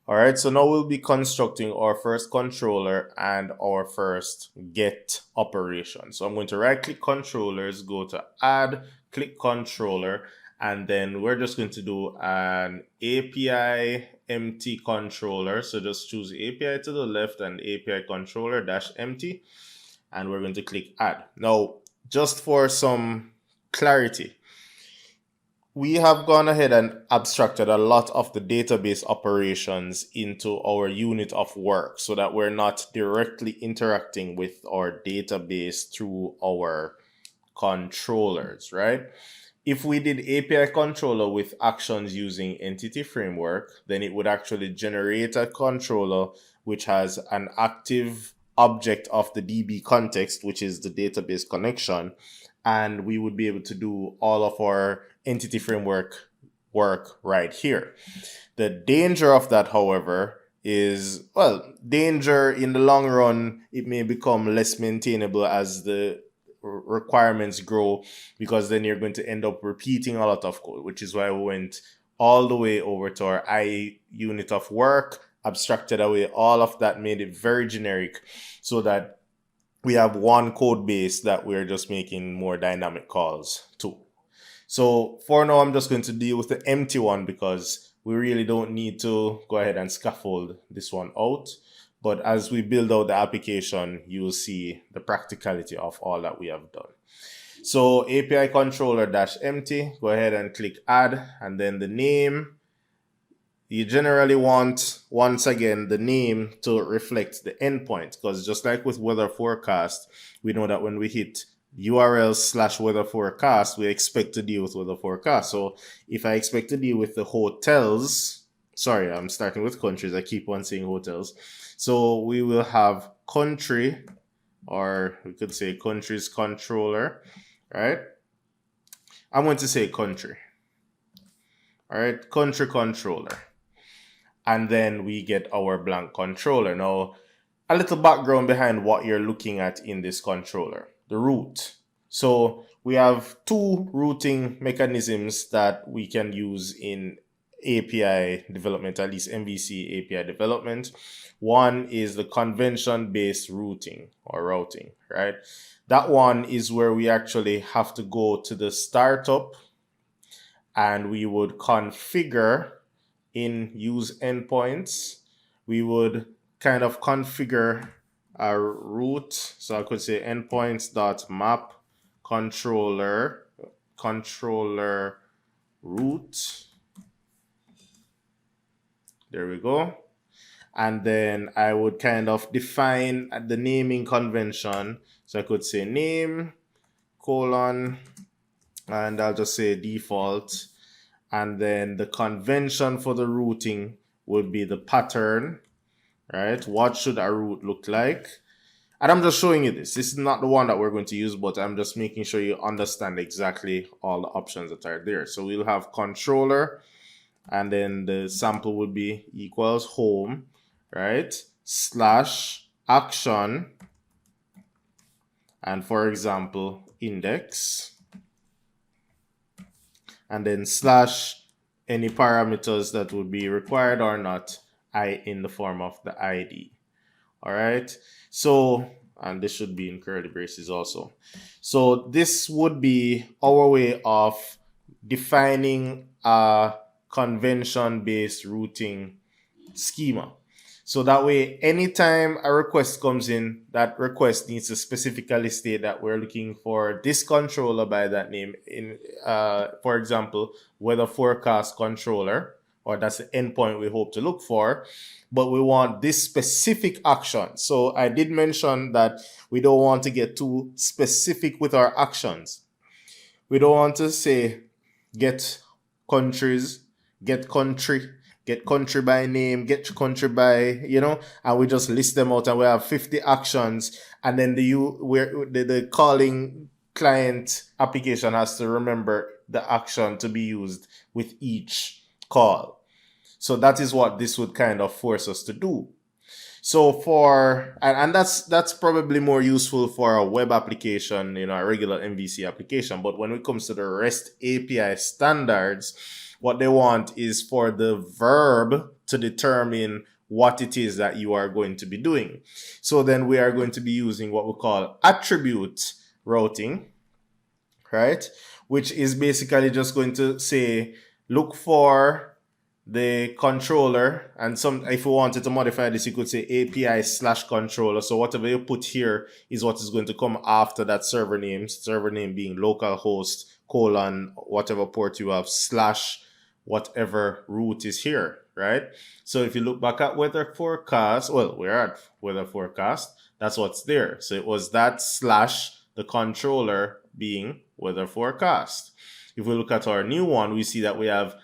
All right, so now we'll be constructing our first controller and our first get operation. So I'm going to right click controllers, go to add, click controller, and then we're just going to do an API empty controller. So just choose API to the left and API controller dash empty, and we're going to click add. Now, just for some clarity, we have gone ahead and abstracted a lot of the database operations into our unit of work so that we're not directly interacting with our database through our controllers, right? If we did API controller with actions using entity framework, then it would actually generate a controller which has an active object of the DB context, which is the database connection, and we would be able to do all of our entity framework work right here. The danger of that, however, is, well, danger in the long run, it may become less maintainable as the requirements grow, because then you're going to end up repeating a lot of code, which is why we went all the way over to our I unit of work, abstracted away all of that, made it very generic so that we have one code base that we're just making more dynamic calls to. So for now, I'm just going to deal with the empty one because we really don't need to go ahead and scaffold this one out. But as we build out the application, you will see the practicality of all that we have done. So API controller dash empty, go ahead and click add, and then the name. You generally want, once again, the name to reflect the endpoint, because just like with weather forecast, we know that when we hit URL/weather forecast, we expect to deal with weather forecast. So if I expect to deal with the hotels, sorry, I'm starting with countries. I keep on saying hotels. So we will have country, or we could say countries controller, right? I'm going to say country. All right, country controller. And then we get our blank controller. Now, a little background behind what you're looking at in this controller, the root. So we have two routing mechanisms that we can use in API development, at least MVC API development. One is the convention-based routing, right? That one is where we actually have to go to the startup and we would configure in use endpoints. We would kind of configure a route. So I could say endpoints.map controller route. There we go. And then I would kind of define the naming convention. So I could say name, colon, and I'll just say default. And then the convention for the routing would be the pattern, right? What should a route look like? And I'm just showing you this. This is not the one that we're going to use, but I'm just making sure you understand exactly all the options that are there. So we'll have controller, and then the sample would be equals home, right? Slash action, and for example, index. And then slash any parameters that would be required or not, in the form of the ID. All right. So, and this should be in curly braces also. So this would be our way of defining a convention-based routing schema. So that way, anytime a request comes in, that request needs to specifically state that we're looking for this controller by that name. In, for example, weather forecast controller, or that's the endpoint we hope to look for, but we want this specific action. So I did mention that we don't want to get too specific with our actions. We don't want to say get countries, get country, get country by name, get country by, and we just list them out and we have 50 actions, and then the calling client application has to remember the action to be used with each call. So that is what this would kind of force us to do. So that's probably more useful for a web application, a regular MVC application. But when it comes to the REST API standards, What they want is for the verb to determine what it is that you are going to be doing. So then we are going to be using what we call attribute routing, right? Which is basically just going to say, look for the controller, and some, if you wanted to modify this, you could say API slash controller. So whatever you put here is what is going to come after that server name being localhost colon whatever port you have slash whatever root is here, right? So if you look back at weather forecast, well, we're at weather forecast, that's what's there. So it was that slash the controller being weather forecast. If we look at our new one, we see that we have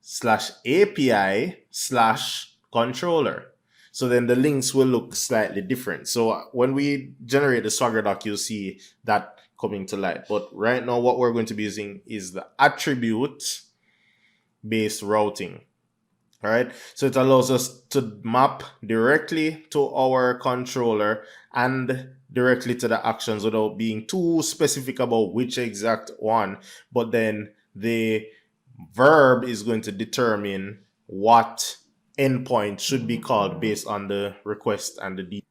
slash API slash controller. So then the links will look slightly different. So when we generate the Swagger doc, you'll see that coming to light. But right now, what we're going to be using is the attribute based routing. All right. So it allows us to map directly to our controller and directly to the actions without being too specific about which exact one. But then the verb is going to determine what endpoint should be called based on the request and the details.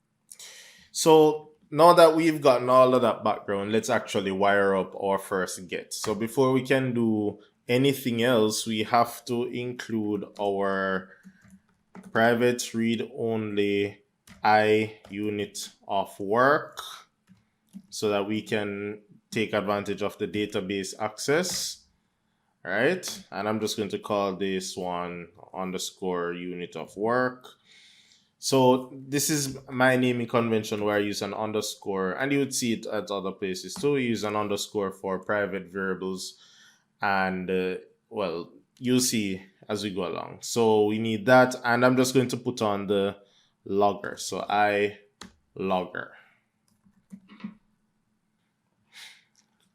So now that we've gotten all of that background, let's actually wire up our first get. So before we can do anything else, we have to include our private read-only unit of work so that we can take advantage of the database access. All right, and I'm just going to call this one underscore unit of work. So this is my naming convention where I use an underscore, and you would see it at other places too. We use an underscore for private variables, and well, you'll see as we go along. So we need that, and I'm just going to put on the logger. So logger.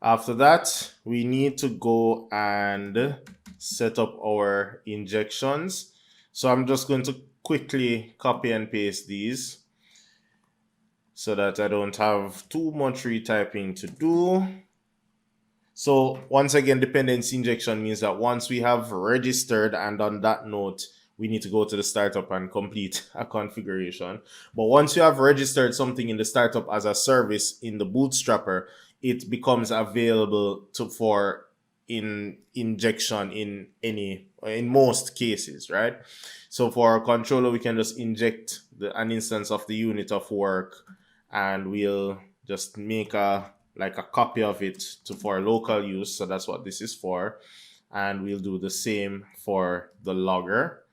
After that, we need to go and set up our injections. So I'm just going to quickly copy and paste these so that I don't have too much retyping to do. So once again, dependency injection means that once we have registered, and on that note, we need to go to the startup and complete a configuration. But once you have registered something in the startup as a service in the Bootstrapper, it becomes available for injection in most cases, right? So for our controller, we can just inject an instance of the unit of work, and we'll just make a copy of it for local use. So that's what this is for. And we'll do the same for the logger.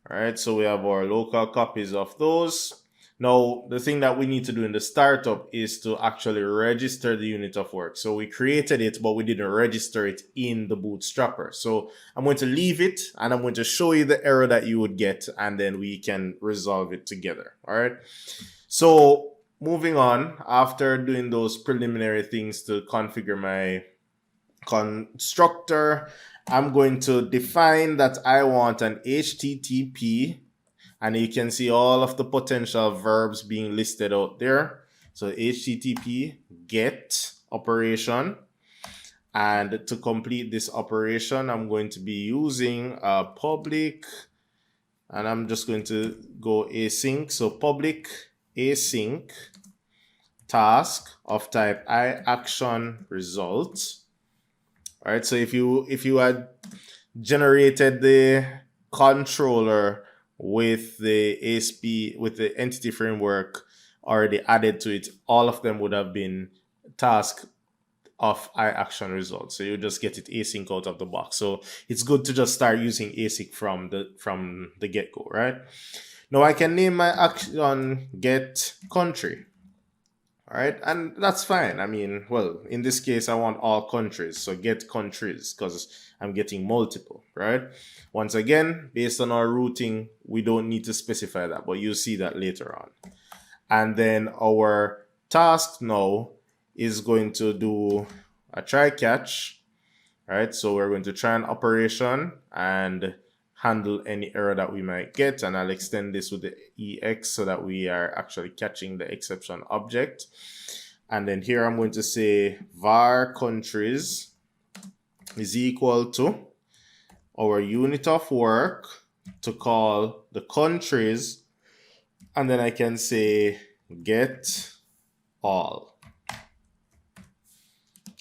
All right, so we have our local copies of those. Now, the thing that we need to do in the startup is to actually register the unit of work. So we created it, but we didn't register it in the Bootstrapper. So I'm going to leave it, and I'm going to show you the error that you would get, and then we can resolve it together. All right. So moving on, after doing those preliminary things to configure my constructor, I'm going to define that I want an HTTP, and you can see all of the potential verbs being listed out there. So HTTP get operation. And to complete this operation, I'm going to be using a public, and I'm just going to go async. So public async task of type iAction result. All right, so if you had generated the controller with the ASP, with the entity framework already added to it, all of them would have been task of iAction results. So you just get it async out of the box. So it's good to just start using async from the get-go, right? Now I can name my action get country. All right, and that's fine. I mean, well, in this case, I want all countries. So get countries, because I'm getting multiple, right? Once again, based on our routing, we don't need to specify that, but you'll see that later on. And then our task now is going to do a try catch, right? So we're going to try an operation and handle any error that we might get. And I'll extend this with the EX so that we are actually catching the exception object. And then here I'm going to say var countries. is equal to our unit of work to call the countries, and then I can say get all.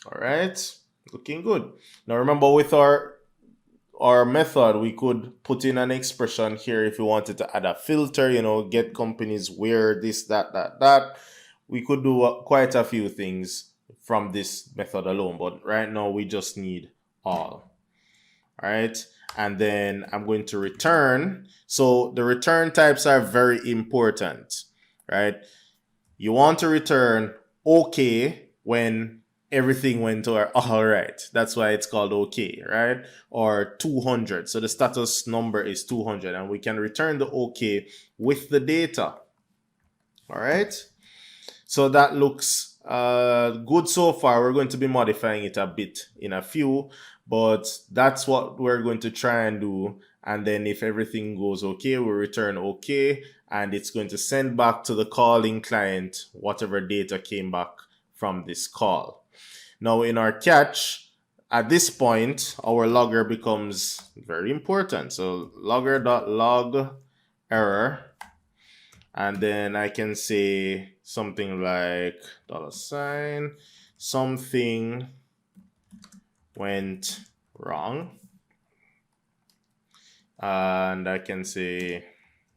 All right, looking good. Now remember, with our method, we could put in an expression here if we wanted to add a filter, get companies where this, that. We could do quite a few things from this method alone, but right now we just need all. All right, and then I'm going to return. So the return types are very important, right? You want to return okay when everything went all right. That's why it's called okay, right? Or 200. So the status number is 200, and we can return the okay with the data. All right. So that looks good so far. We're going to be modifying it a bit in a few, but that's what we're going to try and do. And then if everything goes okay, we return okay, and it's going to send back to the calling client whatever data came back from this call. Now in our catch, at this point, our logger becomes very important. So logger.log error, and then I can say something like $, something went wrong. And I can say,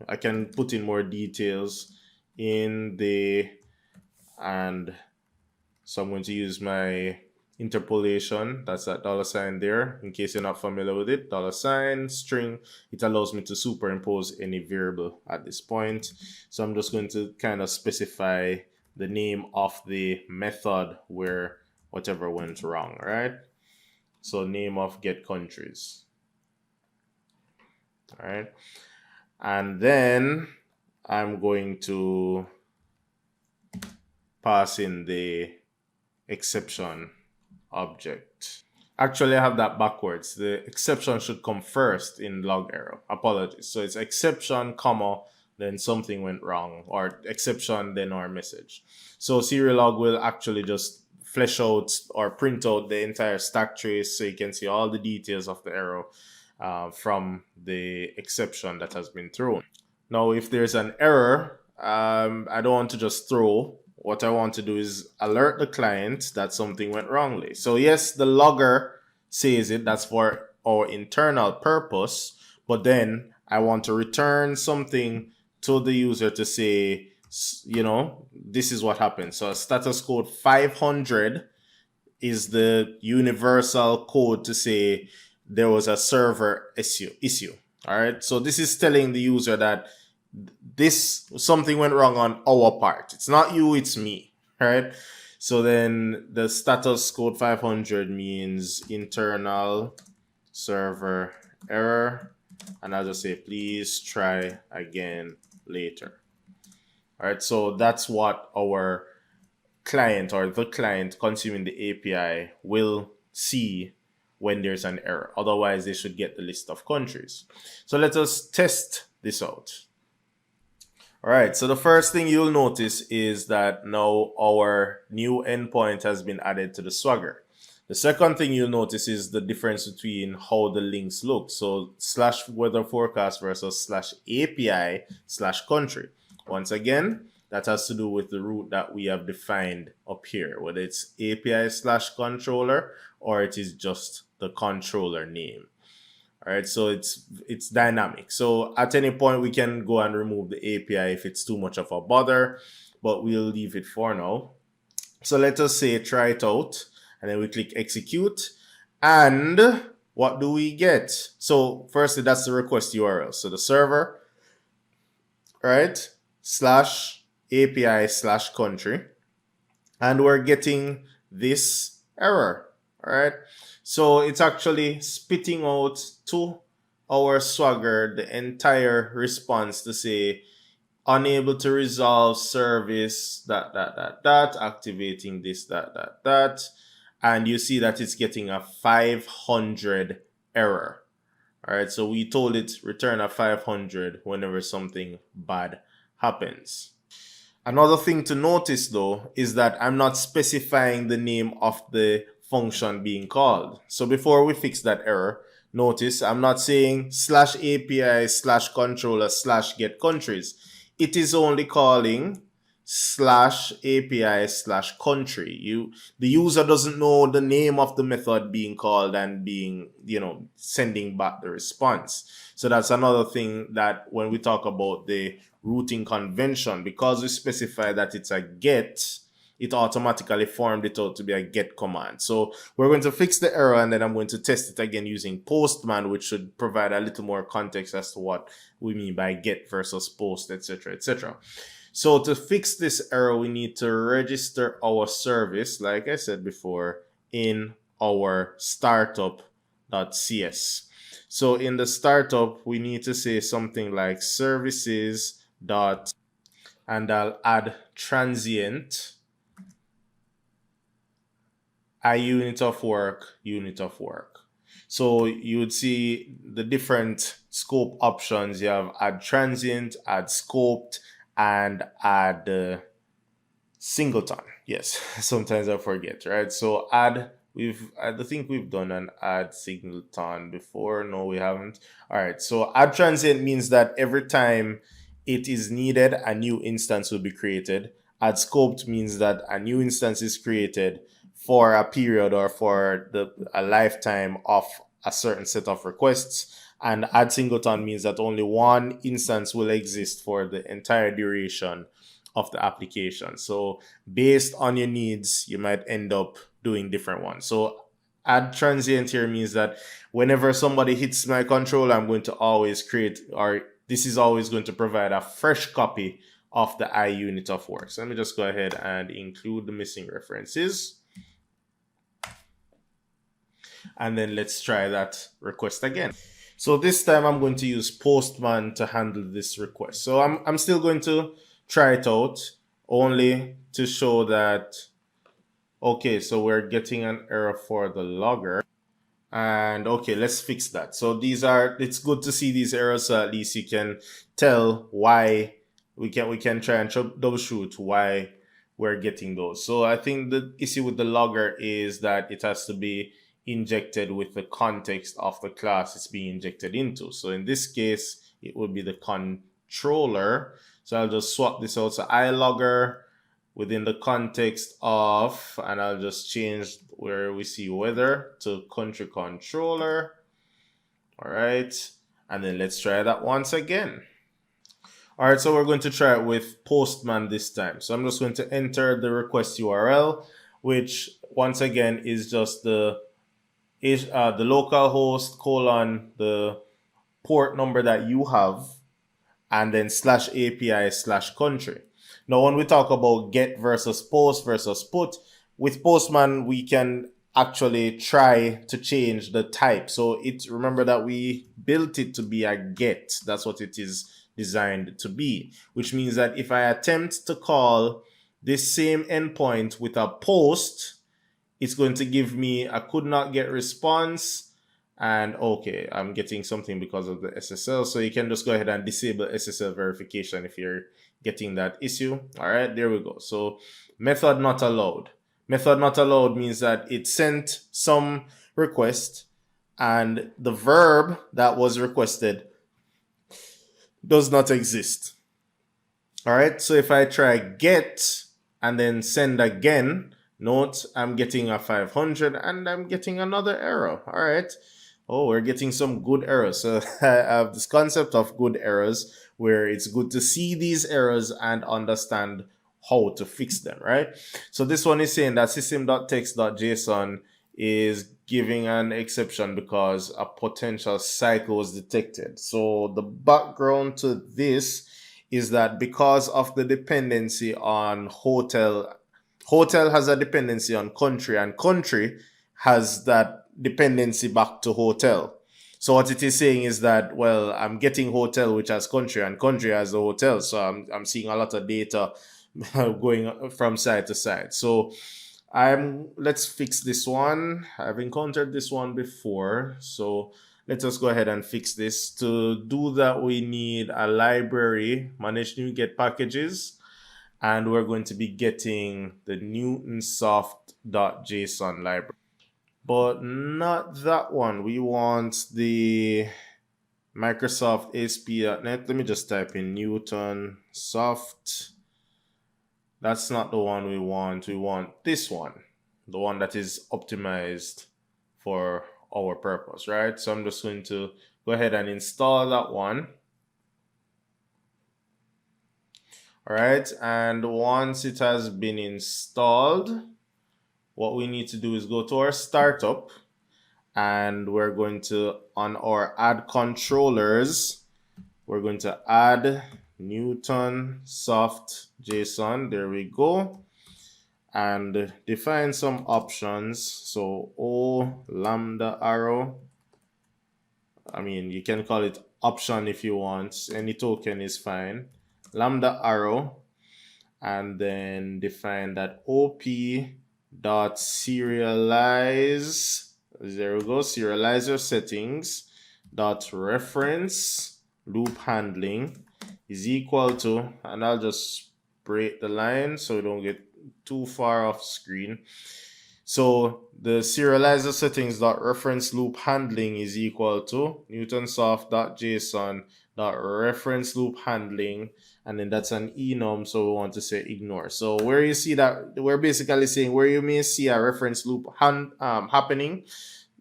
I can put in more details in the, and so I'm going to use my interpolation. That's that $sign there. In case you're not familiar with it, $, string. It allows me to superimpose any variable at this point. So I'm just going to kind of specify the name of the method where whatever went wrong, right? So name of get countries. All right. And then I'm going to pass in the exception object. Actually, I have that backwards. The exception should come first in log error. Apologies. So it's exception, comma, then something went wrong, or exception, then our message. So Serialog will actually just flesh out or print out the entire stack trace so you can see all the details of the error from the exception that has been thrown. Now, if there's an error, I don't want to just throw. What I want to do is alert the client that something went wrongly. So yes, the logger says it. That's for our internal purpose. But then I want to return something to the user to say, this is what happened. So status code 500 is the universal code to say there was a server issue. All right. So this is telling the user that something went wrong on our part. It's not you, it's me. All right. So then the status code 500 means internal server error. And I'll just say, please try again later. All right. So that's what our client or the client consuming the API will see when there's an error. Otherwise, they should get the list of countries. So let us test this out. All right, so the first thing you'll notice is that now our new endpoint has been added to the Swagger. The second thing you'll notice is the difference between how the links look. So /weather forecast versus /API /country. Once again, that has to do with the route that we have defined up here, whether it's API /controller or it is just the controller name. All right, so it's dynamic. So at any point, we can go and remove the API if it's too much of a bother, but we'll leave it for now. So let us say try it out, and then we click execute. And what do we get? So firstly, that's the request URL. So the server, right, /API /country, and we're getting this error. All right. So it's actually spitting out to our Swagger the entire response to say unable to resolve service, activating this, and you see that it's getting a 500 error. All right. So we told it return a 500 whenever something bad happens. Another thing to notice though is that I'm not specifying the name of the function being called. So before we fix that error, notice I'm not saying /API/controller/get countries. It is only calling /API/country. The user doesn't know the name of the method being called and being, sending back the response. So that's another thing that when we talk about the routing convention, because we specify that it's a get, it automatically formed it out to be a get command. So we're going to fix the error, and then I'm going to test it again using postman, which should provide a little more context as to what we mean by get versus post, etc., etc. So to fix this error, we need to register our service, like I said before, in our startup.cs. So in the startup, we need to say something like services dot, and I'll add transient a unit of work. So you would see the different scope options. You have add transient, add scoped, and add singleton. Yes, sometimes I forget, right? So I think we've done an add singleton before. No, we haven't. All right, so add transient means that every time it is needed, a new instance will be created. Add scoped means that a new instance is created for a period or for a lifetime of a certain set of requests. And add singleton means that only one instance will exist for the entire duration of the application. So based on your needs, you might end up doing different ones. So add transient here means that whenever somebody hits my controller, I'm going to always create, or this is always going to provide a fresh copy of the I unit of work. So let me just go ahead and include the missing references. And then let's try that request again. So this time I'm going to use postman to handle this request. So I'm still going to try it out only to show that, okay, so we're getting an error for the logger. And okay, let's fix that. So it's good to see these errors, so at least you can tell why we can try and troubleshoot why we're getting those. So I think the issue with the logger is that it has to be injected with the context of the class it's being injected into. So in this case, it would be the controller. So I'll just swap this out. So iLogger within the context of, and I'll just change where we see weather to country controller. All right. And then let's try that once again. All right. So we're going to try it with postman this time. So I'm just going to enter the request URL, which once again is just the localhost : the port number that you have, and then /API/country. Now, when we talk about get versus post versus put, with postman, we can actually try to change the type. So remember that we built it to be a get. That's what it is designed to be, which means that if I attempt to call this same endpoint with a post, it's going to give me a could not get response. And okay, I'm getting something because of the SSL. So you can just go ahead and disable SSL verification if you're getting that issue. All right, there we go. So method not allowed. Method not allowed means that it sent some request and the verb that was requested does not exist. All right, so if I try get and then send again, note I'm getting a 500 and I'm getting another error. All right. Oh, we're getting some good errors. So I have this concept of good errors where it's good to see these errors and understand how to fix them, right? So this one is saying that system.text.json is giving an exception because a potential cycle was detected. So the background to this is that because of the dependency on hotel has a dependency on country, and country has that dependency back to hotel. So what it is saying is that, well, I'm getting hotel which has country and country has the hotel. So I'm seeing a lot of data going from side to side. So let's fix this one. I've encountered this one before. So let us go ahead and fix this. To do that, we need a library, manage new get packages. And we're going to be getting the newtonsoft.json library. but not that one. We want the Microsoft ASP.NET. Let me just type in Newton Soft. That's not the one we want. We want this one, the one that is optimized for our purpose, right? So I'm just going to go ahead and install that one. All right, and once it has been installed, what we need to do is go to our startup, and we're going to, on our add controllers, we're going to add Newton Soft JSON. There we go. And define some options. So O lambda arrow. I mean, you can call it option if you want. Any token is fine. Lambda arrow. And then define that OP dot serialize. There we go. Serialize your settings. Dot reference loop handling is equal to, and I'll just break the line so we don't get too far off screen. So the serializer settings dot reference loop handling is equal to newtonsoft.json dot reference loop handling, and then that's an enum, so we want to say ignore. So where you see that, we're basically saying where you may see a reference loop happening,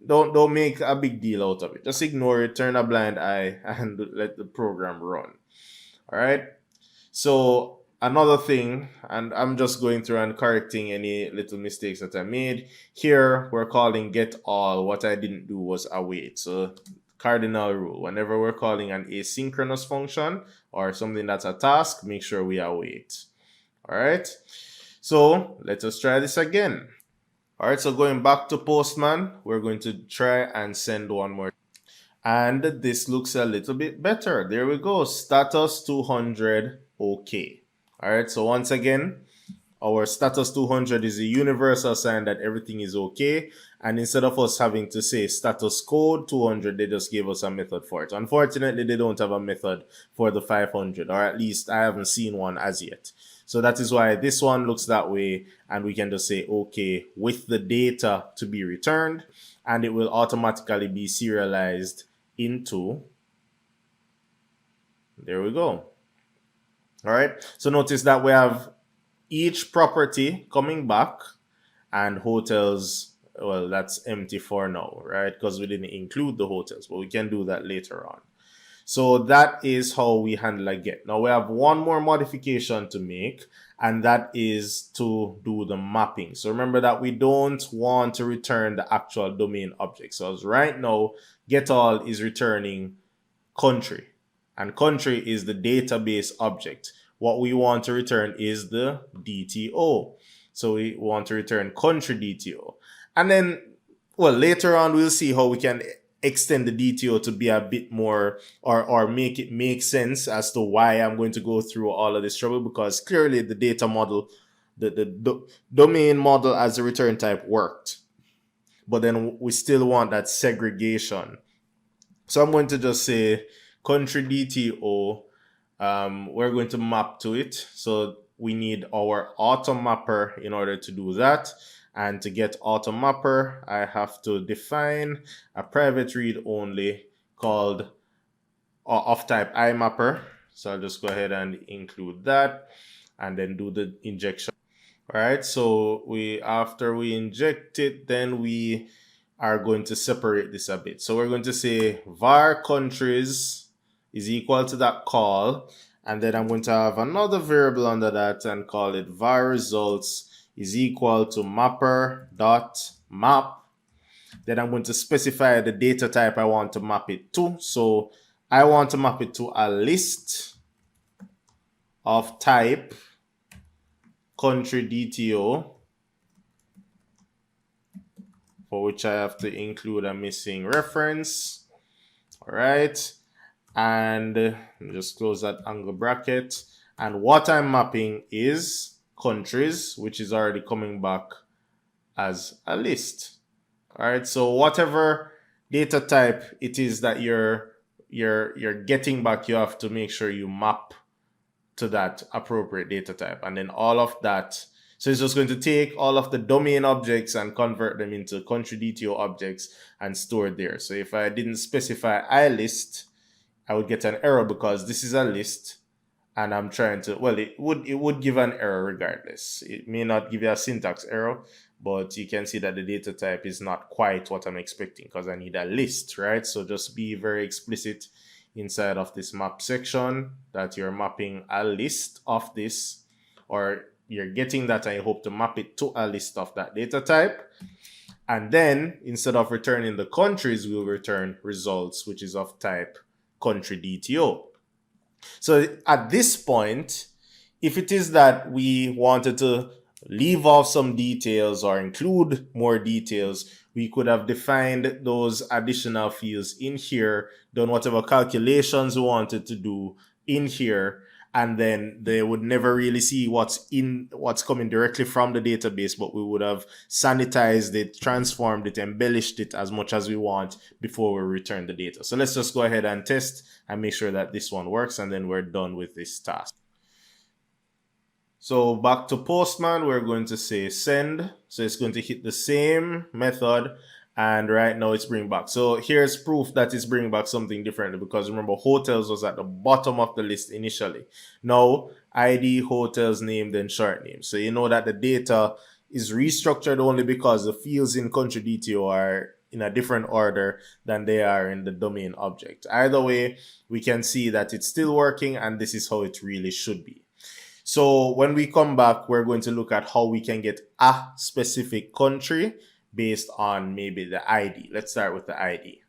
don't make a big deal out of it. Just ignore it, turn a blind eye, and let the program run. All right. So another thing, and I'm just going through and correcting any little mistakes that I made. Here, we're calling get all. What I didn't do was await. So cardinal rule, whenever we're calling an asynchronous function or something that's a task, make sure we await. All right. So let us try this again. All right, so going back to Postman, we're going to try and send one more. And this looks a little bit better. There we go. Status 200, okay. All right, so once again, our status 200 is a universal sign that everything is okay. And instead of us having to say status code 200, they just gave us a method for it. Unfortunately, they don't have a method for the 500, or at least I haven't seen one as yet. So that is why this one looks that way, and we can just say okay with the data to be returned, and it will automatically be serialized into, there we go. All right, so notice that we have each property coming back, and hotels, well, that's empty for now, right? Because we didn't include the hotels, but we can do that later on. So that is how we handle a get. Now we have one more modification to make, and that is to do the mapping. So remember that we don't want to return the actual domain object. So as right now, get all is returning country, and country is the database object. What we want to return is the DTO. So we want to return country DTO. And then, well, later on, we'll see how we can extend the DTO to be a bit more, or make it make sense as to why I'm going to go through all of this trouble, because clearly the data model, the domain model as a return type worked. But then we still want that segregation. So I'm going to just say country DTO. We're going to map to it. So we need our auto mapper in order to do that. And to get auto mapper, I have to define a private read only called of type IMapper. So I'll just go ahead and include that and then do the injection. All right, so after we inject it, then we are going to separate this a bit. So we're going to say var countries is equal to that call, and then I'm going to have another variable under that and call it var results is equal to mapper.map. Then I'm going to specify the data type I want to map it to. So I want to map it to a list of type country DTO, for which I have to include a missing reference. All right. And just close that angle bracket. And what I'm mapping is countries, which is already coming back as a list. All right, so whatever data type it is that you're getting back, you have to make sure you map to that appropriate data type, and then all of that. So it's just going to take all of the domain objects and convert them into country DTO objects and store there. So if I didn't specify iList, I would get an error because this is a list and I'm trying to, well, it would give an error regardless. It may not give you a syntax error, but you can see that the data type is not quite what I'm expecting because I need a list, right? So just be very explicit inside of this map section that you're mapping a list of this, or you're getting that and you hope to map it to a list of that data type. And then instead of returning the countries, we'll return results, which is of type country DTO. So at this point, if it is that we wanted to leave off some details or include more details, we could have defined those additional fields in here, done whatever calculations we wanted to do in here, and then they would never really see what's coming directly from the database, but we would have sanitized it, transformed it, embellished it as much as we want before we return the data. So let's just go ahead and test and make sure that this one works, and then we're done with this task. So back to Postman, we're going to say send. So it's going to hit the same method, and right now it's bringing back. So here's proof that it's bringing back something differently, because remember, hotels was at the bottom of the list initially. Now ID, hotels, name, then short name. So you know that the data is restructured only because the fields in country DTO are in a different order than they are in the domain object. Either way, we can see that it's still working, and this is how it really should be. So when we come back, we're going to look at how we can get a specific country based on maybe the ID. Let's start with the ID.